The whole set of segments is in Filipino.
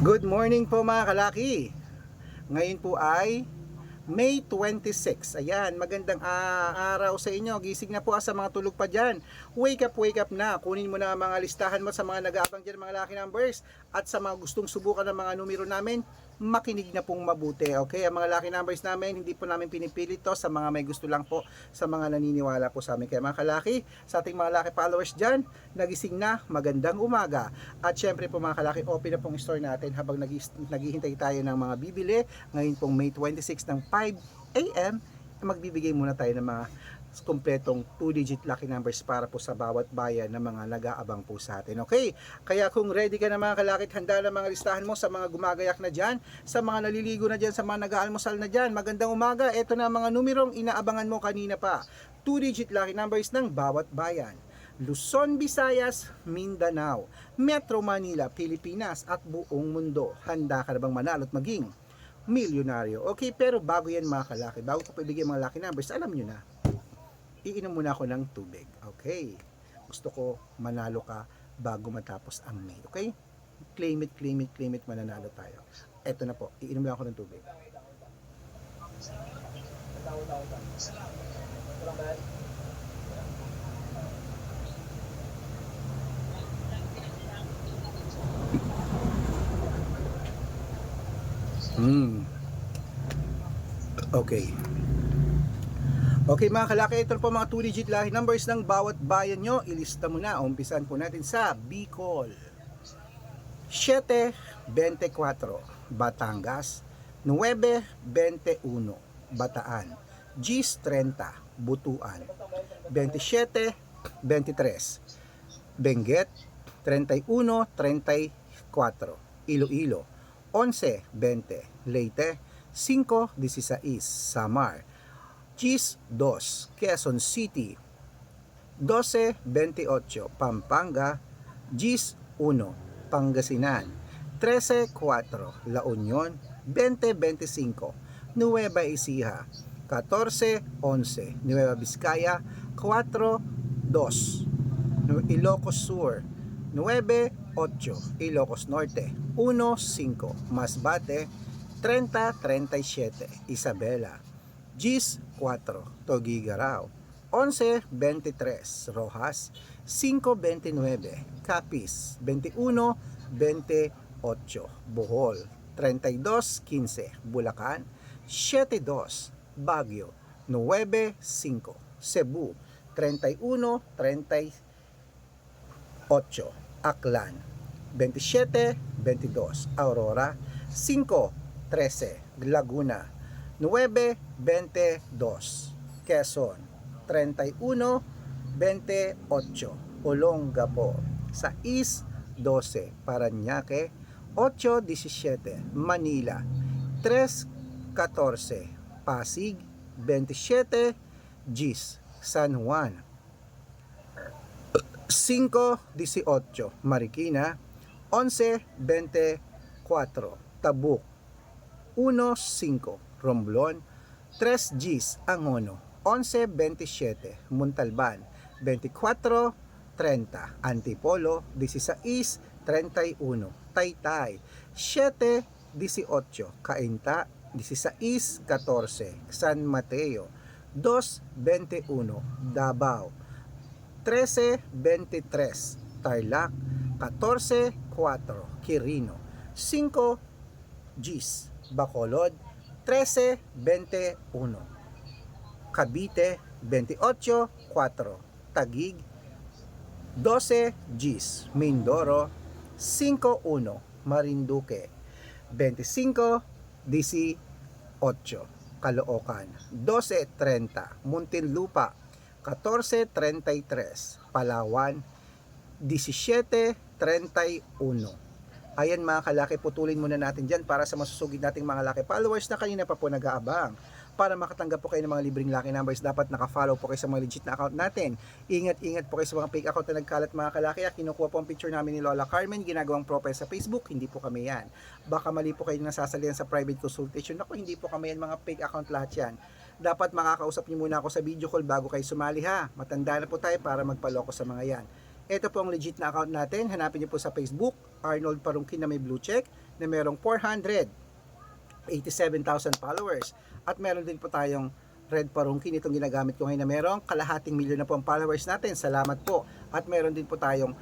Good morning po mga kalaki. Ngayon po ay May 26. Ayan, magandang araw sa inyo. Gising na po sa mga tulog pa dyan. Wake up na. Kunin mo na ang mga listahan mo sa mga nag-aabang dyan mga lucky numbers. At sa mga gustong subukan ng mga numero namin, makinig na pong mabuti. Okay, ang mga lucky numbers namin, hindi po namin pinipilit to sa mga may gusto lang po, sa mga naniniwala po sa amin. Kaya mga kalaki, sa ating mga lucky followers dyan, nagising na, magandang umaga. At syempre po mga kalaki, open na pong store natin habang naghihintay tayo ng mga bibili. Ngayon pong May 26 ng 5 AM, magbibigay muna tayo ng mga kumpletong 2-digit lucky numbers para po sa bawat bayan na mga nag-aabang po sa atin. Okay? Kaya kung ready ka na mga kalakit, handa na mga listahan mo sa mga gumagayak na dyan, sa mga naliligo na dyan, sa mga nag-aalmusal na dyan. Magandang umaga. Ito na mga numerong inaabangan mo kanina pa. 2-digit lucky numbers ng bawat bayan. Luzon, Visayas, Mindanao, Metro Manila, Pilipinas at buong mundo. Handa ka na bang manalo at maging milyonaryo? Okay, pero bago yan mga kalaki, bago ko paibigay mga lucky numbers, alam nyo na, iinom muna ako ng tubig. Okay, gusto ko manalo ka bago matapos ang May. Okay, claim it, mananalo tayo. Eto na po, iinom lang ako ng tubig. Okay. Okay mga kalaki, ito po mga 2-digit lucky numbers ng bawat bayan nyo. Ilista mo na. Umpisan po natin sa Bicol. 7-24 Batangas. 9-21 Bataan. Gis 30 Butuan. 27-23 Benguet. 31-34 Iloilo. 11-20 Leyte. 5-16 Samar. Gis 2 Quezon City. 12-28 Pampanga. Gis 1 Pangasinan. 13-4 La Union. 20-25 Nueva Ecija. 14-11 Nueva Vizcaya. 4-2 Ilocos Sur. 9-8 Ilocos Norte. 1-5 Masbate. 30-37 Isabela. Gis 4 Tuguegarao. 11-23 Rojas. 5-29 Capiz. 21-28 Bohol. 32-15 Bulacan. 7-2 Baguio. 9-5 Cebu. 31-38 Aklan. 27-22 Aurora. 5-13 Laguna. 9-22 Quezon. 31-28 Olongapo. 6-12 Parañaque. 8-17 Manila. 3-14 Pasig. 27 Gis San Juan. 5-18 Marikina. 11-24 Tabuk. 1-5 Romblon. 3 Gis Angono. 11-27 Montalban. 24-30 Antipolo. 16-31 Taytay. 7-18 Cainta. 16-14 San Mateo. 2-21 Davao. 13-23 Tarlac. 14-4 Quirino. 5 Gis Bacolod. 13-21 Cavite. 28-4 Taguig. 12 Gis Mindoro. 5-1 Marinduque. 25-18 Caloocan. 12-30 Muntinlupa. 14-33 Palawan. 17-31. Ayan mga kalaki, putulin muna natin dyan para sa masusugid nating mga lucky followers na kanina pa po nag-aabang. Para makatanggap po kayo ng mga libreng lucky numbers, dapat nakafollow po kayo sa mga legit na account natin. Ingat po kayo sa mga fake account na nagkalat mga kalaki. Kinukuha po ang picture namin ni Lola Carmen, ginagawang profile sa Facebook. Hindi po kami yan. Baka mali po kayo nasasalihan sa private consultation. Ako, hindi po kami yan, mga fake account lahat yan. Dapat makakausap niyo muna ako sa video call bago kayo sumali ha. Matanda na po tayo para magpaloko sa mga yan. Ito po ang legit na account natin. Hanapin niyo po sa Facebook, Arnold Parungkin na may blue check, na merong 487,000 followers. At meron din po tayong Red Parungkin, itong ginagamit ko ngayon na merong kalahating milyon na po ang followers natin. Salamat po. At meron din po tayong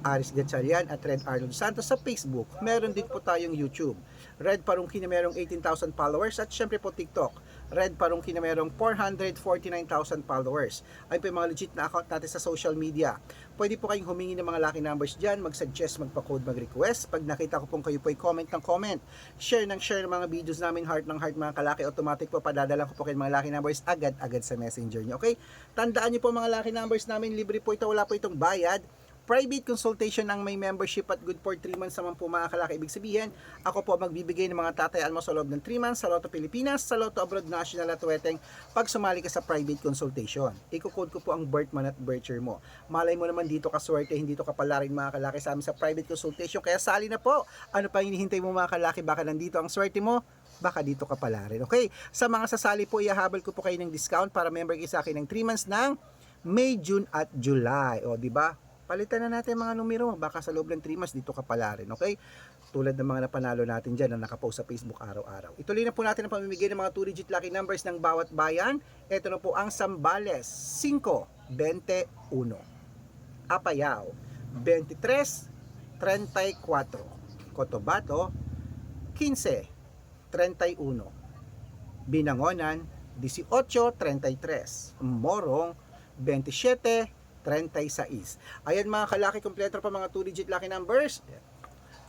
Aris Gatchalian at Red Arnold Santos sa Facebook. Meron din po tayong YouTube. Red Parungkin na merong 18,000 followers at syempre po TikTok. Red Parungkin na merong 449,000 followers. Ayun po yung mga legit na account natin sa social media. Pwede po kayong humingi ng mga lucky numbers dyan, mag-suggest, magpa-code, mag-request. Pag nakita ko pong kayo po ay comment ng comment, share ng mga videos namin, heart ng heart mga kalaki, automatic po padadalan ko po kayo mga lucky numbers agad-agad sa messenger nyo. Okay? Tandaan nyo po mga lucky numbers namin, libre po ito, wala po itong bayad. Private consultation ang may membership at good for 3 months naman po mga kalaki. Ibig sabihin, ako po magbibigay ng mga tatayaan mo sa loob ng 3 months sa Lotto Pilipinas, sa Lotto Abroad National at Weteng pag sumali ka sa private consultation. Iko-code ko po ang birth month at birth year mo. Malay mo naman dito ka swerte, hindi to kapalarin mga kalaki sa amin sa private consultation. Kaya sali na po. Ano pa hinihintay mo mga kalaki? Baka nandito ang swerte mo, baka dito ka pala rin. Okay? Sa mga sasali po, ihahabol ko po kayo ng discount para member kayo sa akin ng 3 months ng May, June at July. O, di ba? Palitan na natin mga numero, baka sa loob ng 3 months dito ka pala rin, okay? Tulad ng mga napanalo natin dyan na nakapost sa Facebook araw-araw. Ituloy na po natin ang pamimigay ng mga 2-digit lucky numbers ng bawat bayan. Ito na po ang Zambales, 5-21. Apayao, 23-34. Cotabato, 15-31. Binangonan, 18-33. Morong, 27-36. Ayan mga kalaki, kompleto pa mga 2-digit lucky numbers.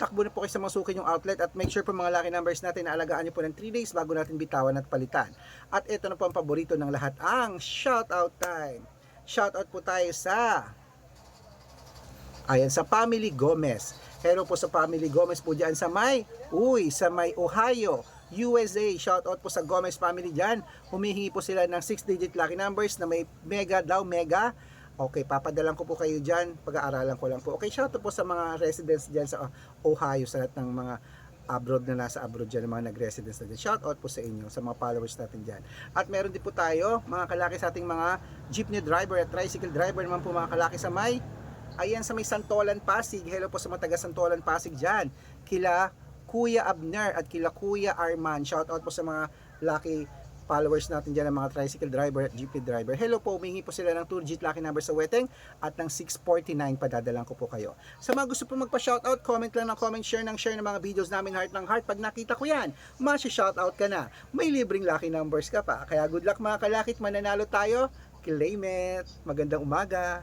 Takbo na po kayo sa mga suki yung outlet at make sure po mga lucky numbers natin na alagaan nyo po ng 3 days bago natin bitawan at palitan. At ito na po ang paborito ng lahat, ang shoutout time. Shoutout po tayo sa sa Family Gomez. Hello po sa Family Gomez po dyan sa may Ohio, USA. Shoutout po sa Gomez family dyan. Humihingi po sila ng 6-digit lucky numbers na may mega. Okay, papadalan ko po kayo dyan. Pag-aaralan ko lang po. Okay, shoutout po sa mga residents dyan sa Ohio, sa lahat ng mga abroad na nasa abroad dyan, mga nag-residents na dyan. Shoutout po sa inyo, sa mga followers natin dyan. At meron din po tayo, mga kalaki sa ating mga jeepney driver at tricycle driver naman po mga kalaki sa may, sa may Santolan, Pasig. Hello po sa mga taga Santolan, Pasig dyan. Kila Kuya Abner at kila Kuya Arman. Shoutout po sa mga lucky followers natin dyan ng mga tricycle driver at jeepney driver. Hello po, humingi po sila ng 2-digit lucky number sa Weteng at ng 649 padadalan ko po kayo. Sa mga gusto po magpa-shoutout, comment lang ng comment, share ng mga videos namin heart ng heart. Pag nakita ko yan, masya-shoutout ka na. May libreng lucky numbers ka pa. Kaya good luck mga kalakit, mananalo tayo. Claim it. Magandang umaga.